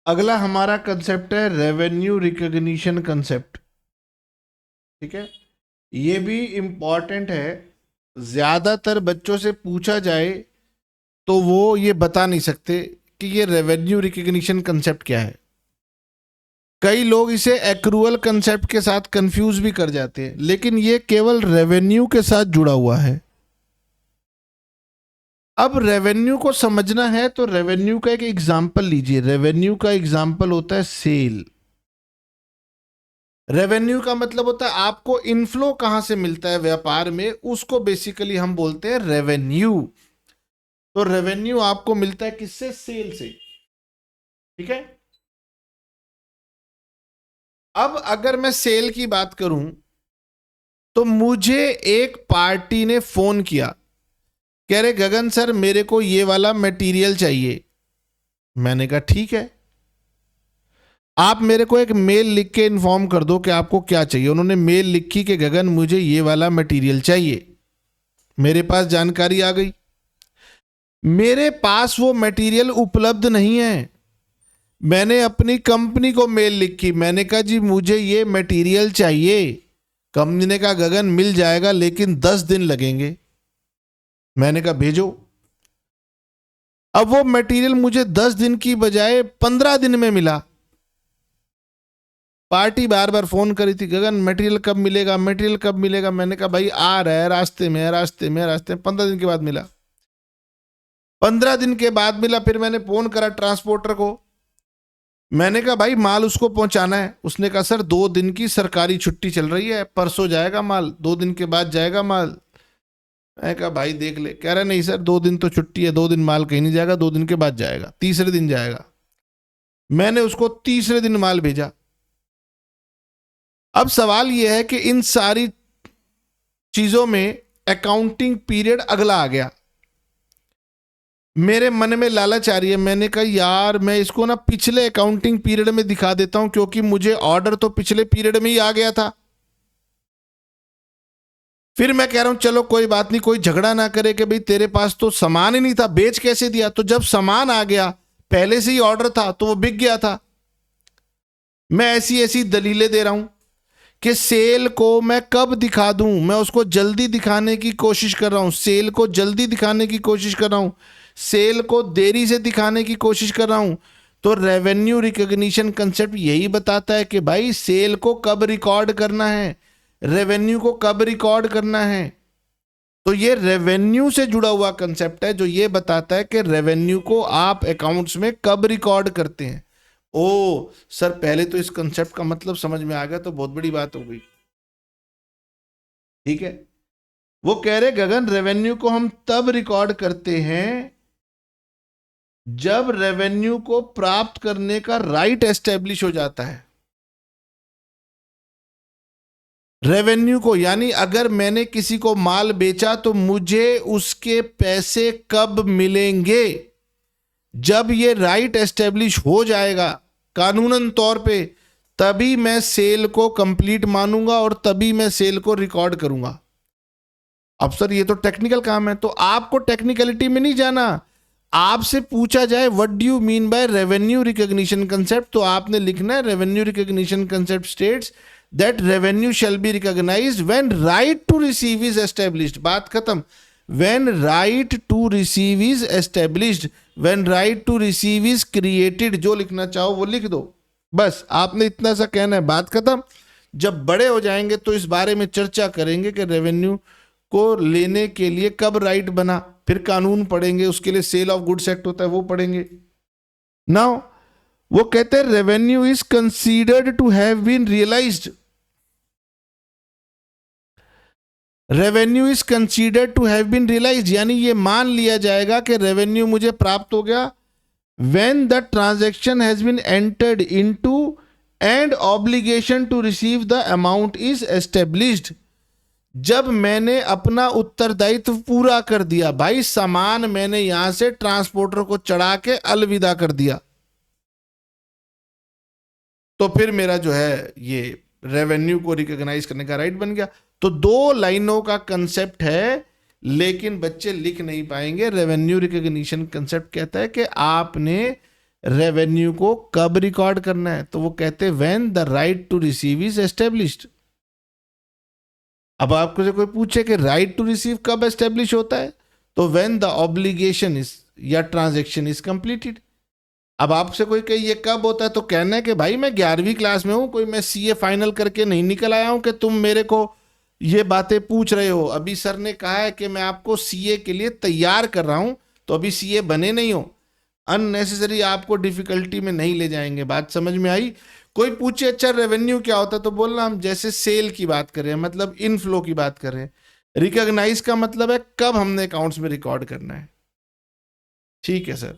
अगला हमारा कंसेप्ट है रेवेन्यू रिकॉग्निशन कंसेप्ट। ठीक है, ये भी इम्पॉर्टेंट है। ज्यादातर बच्चों से पूछा जाए तो वो ये बता नहीं सकते कि ये रेवेन्यू रिकॉग्निशन कंसेप्ट क्या है। कई लोग इसे एक्रूअल कंसेप्ट के साथ कंफ्यूज भी कर जाते हैं, लेकिन ये केवल रेवेन्यू के साथ जुड़ा हुआ है। अब रेवेन्यू को समझना है तो रेवेन्यू का एक एग्जाम्पल लीजिए। रेवेन्यू का एग्जाम्पल होता है सेल। रेवेन्यू का मतलब होता है आपको इनफ्लो कहां से मिलता है व्यापार में, उसको बेसिकली हम बोलते हैं रेवेन्यू। तो रेवेन्यू आपको मिलता है किससे? सेल से। ठीक है, अब अगर मैं सेल की बात करूं तो मुझे एक पार्टी ने फोन किया, कह रहे गगन सर मेरे को ये वाला मटेरियल चाहिए। मैंने कहा ठीक है, आप मेरे को एक मेल लिख के इन्फॉर्म कर दो कि आपको क्या चाहिए। उन्होंने मेल लिखी कि गगन मुझे ये वाला मटेरियल चाहिए। मेरे पास जानकारी आ गई, मेरे पास वो मटेरियल उपलब्ध नहीं है। मैंने अपनी कंपनी को मेल लिखी, मैंने कहा जी मुझे ये मटेरियल चाहिए। कंपनी ने कहा गगन मिल जाएगा लेकिन 10 दिन लगेंगे। मैंने कहा भेजो। अब वो मटेरियल मुझे 10 दिन की बजाय 15 दिन में मिला। पार्टी बार बार फोन करी थी, गगन मटेरियल कब मिलेगा, मटेरियल कब मिलेगा। मैंने कहा भाई आ रहा है, रास्ते में है, रास्ते में, रास्ते में। 15 दिन के बाद मिला। 15 दिन के बाद मिला। फिर मैंने फोन करा ट्रांसपोर्टर को, मैंने कहा भाई माल उसको पहुंचाना है। उसने कहा सर 2 दिन की सरकारी छुट्टी चल रही है, परसों जाएगा माल, 2 दिन के बाद जाएगा माल। मैं कहा भाई देख ले। कह रहा नहीं सर 2 दिन तो छुट्टी है, 2 दिन माल कहीं नहीं जाएगा, 2 दिन के बाद जाएगा, तीसरे दिन जाएगा। मैंने उसको तीसरे दिन माल भेजा। अब सवाल यह है कि इन सारी चीजों में अकाउंटिंग पीरियड अगला आ गया। मेरे मन में लालच आ रही है, मैंने कहा यार मैं इसको ना पिछले अकाउंटिंग पीरियड में दिखा देता हूं, क्योंकि मुझे ऑर्डर तो पिछले पीरियड में ही आ गया था। फिर मैं कह रहा हूं चलो कोई बात नहीं, कोई झगड़ा ना करे कि भाई तेरे पास तो सामान ही नहीं था, बेच कैसे दिया। तो जब सामान आ गया, पहले से ही ऑर्डर था तो वो बिक गया था। मैं ऐसी ऐसी दलीलें दे रहा हूं कि सेल को मैं कब दिखा दूं, मैं उसको जल्दी दिखाने की कोशिश कर रहा हूं। सेल को जल्दी दिखाने की कोशिश कर रहा हूं, सेल को देरी से दिखाने की कोशिश कर रहा हूं। तो रेवेन्यू रिकॉग्निशन कंसेप्ट यही बताता है कि भाई सेल को कब रिकॉर्ड करना है, रेवेन्यू को कब रिकॉर्ड करना है। तो ये रेवेन्यू से जुड़ा हुआ कंसेप्ट है जो ये बताता है कि रेवेन्यू को आप अकाउंट्स में कब रिकॉर्ड करते हैं। ओ सर पहले तो इस कंसेप्ट का मतलब समझ में आ गया तो बहुत बड़ी बात हो गई। ठीक है, वो कह रहे गगन रेवेन्यू को हम तब रिकॉर्ड करते हैं जब रेवेन्यू को प्राप्त करने का राइट एस्टेब्लिश हो जाता है। रेवेन्यू को यानी अगर मैंने किसी को माल बेचा तो मुझे उसके पैसे कब मिलेंगे, जब ये राइट एस्टेब्लिश हो जाएगा कानूनन तौर पे, तभी मैं सेल को कंप्लीट मानूंगा और तभी मैं सेल को रिकॉर्ड करूंगा। अब सर ये तो टेक्निकल काम है, तो आपको टेक्निकलिटी में नहीं जाना। आपसे पूछा जाए what do you mean by revenue recognition concept, तो आपने लिखना है revenue recognition concept states that revenue shall be recognised when right to receive is established. बात खत्म। When right to receive is established, when right to receive is created. जो लिखना चाहो वो लिख दो, बस आपने इतना सा कहना है, बात खत्म। जब बड़े हो जाएंगे तो इस बारे में चर्चा करेंगे कि रेवेन्यू को लेने के लिए कब राइट बना, फिर कानून पढ़ेंगे, उसके लिए सेल ऑफ गुड्स एक्ट होता है वो पढ़ेंगे। नाउ वो कहते हैं revenue is considered to have been realised. Revenue is considered to have been realised यानी ये मान लिया जाएगा कि रेवेन्यू मुझे प्राप्त हो गया when the transaction has been entered into and obligation to receive the amount is established. जब मैंने अपना उत्तरदायित्व पूरा कर दिया, भाई सामान मैंने यहां से ट्रांसपोर्टर को चढ़ा के अलविदा कर दिया, तो फिर मेरा जो है ये रेवेन्यू को रिकॉग्नाइज करने का राइट बन गया। तो 2 लाइनों का कंसेप्ट है, लेकिन बच्चे लिख नहीं पाएंगे। रेवेन्यू रिकॉग्निशन कंसेप्ट कहता है कि आपने रेवेन्यू को कब रिकॉर्ड करना है, तो वो कहते हैं when the right to receive is established. अब आपको से कोई पूछे कि राइट टू रिसीव कब एस्टेब्लिश होता है, तो व्हेन द ऑब्लिगेशन इज या ट्रांजेक्शन इज कंप्लीटेड। अब आपसे कोई कहे ये कब होता है, तो कहना है कि भाई मैं 11वीं क्लास में हूं, कोई मैं सीए फाइनल करके नहीं निकल आया हूं कि तुम मेरे को ये बातें पूछ रहे हो। अभी सर ने कहा है कि मैं आपको सीए के लिए तैयार कर रहा हूं, तो अभी सीए बने नहीं हो। अननेसेसरी आपको डिफिकल्टी में नहीं ले जाएंगे। बात समझ में आई? कोई पूछे अच्छा रेवेन्यू क्या होता है, तो बोलना हम जैसे सेल की बात कर रहे हैं, मतलब इनफ्लो की बात कर रहे हैं। रिकॉग्नाइज का मतलब है कब हमने अकाउंट्स में रिकॉर्ड करना है। ठीक है सर।